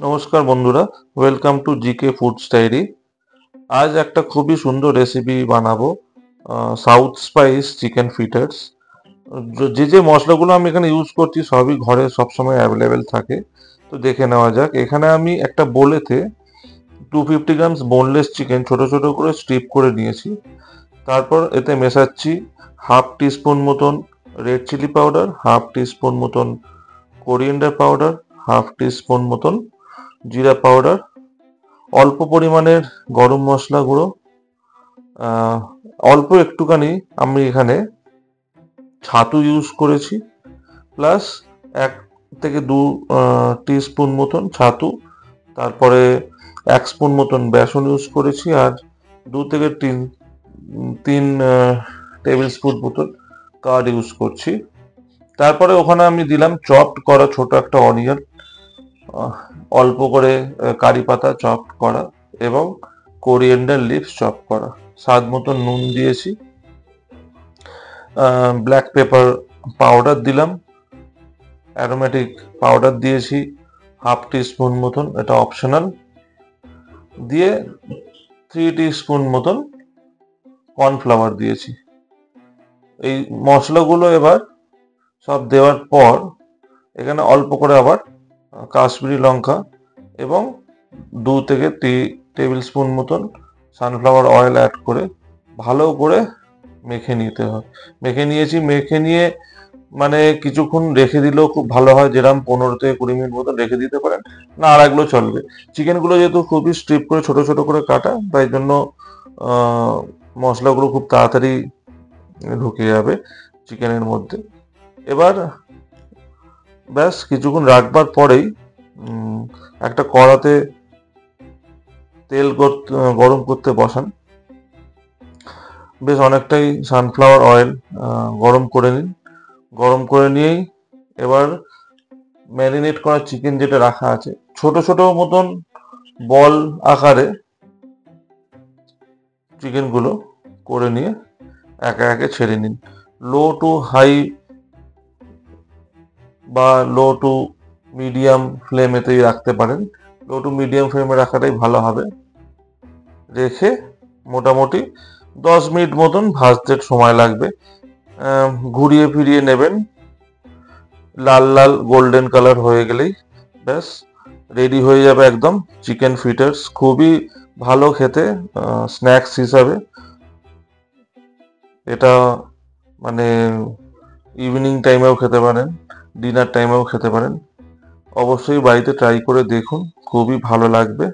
নমস্কার বন্ধুরা, welcome to GK foods diary. আজ একটা খুবই সুন্দর রেসিপি বানাবো, সাউথ স্পাইস চিকেন ফিটার্স। যে যে মশলাগুলো আমি এখানে ইউজ করছি সবই ঘরে সবসময় অ্যাভেলেবেল থাকে। তো দেখে নেওয়া যাক। এখানে আমি একটা বোলেতে 250 গ্রামস বোনলেস চিকেন ছোট ছোট করে স্ট্রিপ করে নিয়েছি। তারপর এতে মেশাচ্ছি হাফ টিস্পুন মতন red chilli powder, half teaspoon মতন কোরিয়েন্ডার পাউডার, হাফ টিস্পুন মতন জিরা পাউডার, অল্প পরিমাণের গরম মশলা গুঁড়ো, অল্প একটুখানি আমি এখানে ছাতু ইউজ করেছি, প্লাস 1 থেকে 2 টিস্পুন মতন ছাতু, তারপরে 1 স্পুন মতন বেসন ইউজ করেছি, আর 2 থেকে 3 টেবিল স্পুন মতন কার্ড ইউজ করছি। তারপরে ওখানে আমি দিলাম চপড করা ছোট একটা অনিয়ন, অল্প করে কারি পাতা চপ করা, এবং কোরিয়েন্ডার লিভস চপ করা। স্বাদ মতন নুন দিয়েছি, ব্ল্যাক পেপার পাউডার দিলাম, অ্যারোমেটিক পাউডার দিয়েছি হাফ টিস্পুন মতন, এটা অপশনাল, দিয়ে 3 টিস্পুন মতন কর্নফ্লাওয়ার দিয়েছি। এই মশলাগুলো এবার সব দেওয়ার পর এখানে অল্প করে আবার কাশ্মীরি লঙ্কা এবং 2 থেকে 3 টেবিল স্পুন মতন সানফ্লাওয়ার অয়েল অ্যাড করে ভালো করে মেখে নিতে হয়। মেখে নিয়েছি, মেখে নিয়ে মানে কিছুক্ষণ রেখে দিলেও খুব ভালো হয়, যেরকম 15 থেকে 20 মিনিট মতন রেখে দিতে পারেন, না আর একগুলো চলবে। চিকেনগুলো যেহেতু খুবই স্ট্রিপ করে ছোট ছোট করে কাটা, তাই জন্য মশলাগুলো খুব তাড়াতাড়ি ঢুকে যাবে চিকেনের মধ্যে। এবার ব্যাস কিছুক্ষণ রাখবার পরেই একটা কড়াতে তেল গরম করতে বসান। বেশ অনেকটাই সানফ্লাওয়ার অয়েল গরম করে নিন। গরম করে নিয়েই এবার ম্যারিনেট করা চিকেন যেটা রাখা আছে ছোট ছোট মতন বল আকারে চিকেনগুলো করে নিয়ে একে একে ছেড়ে নিন। লো টু হাই বা লো টু মিডিয়াম ফ্লেমেতেই রাখতে পারেন। লো টু মিডিয়াম ফ্লেমে রাখাটাই ভালো হবে। রেখে মোটামুটি 10 মিনিট মতন ভাজতে সময় লাগবে। ঘুরিয়ে ফিরিয়ে নেবেন, লাল লাল গোল্ডেন কালার হয়ে গেলেই ব্যাস রেডি হয়ে যাবে একদম চিকেন ফিটার্স। খুবই ভালো খেতে, স্ন্যাক্স হিসাবে এটা মানে ইভিনিং টাইমেও খেতে পারেন, ডিনার টাইমেও খেতে পারেন। অবশ্যই বাড়িতে ট্রাই করে দেখুন, খুবই ভালো লাগবে।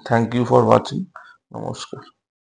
Thank you for watching. নমস্কার।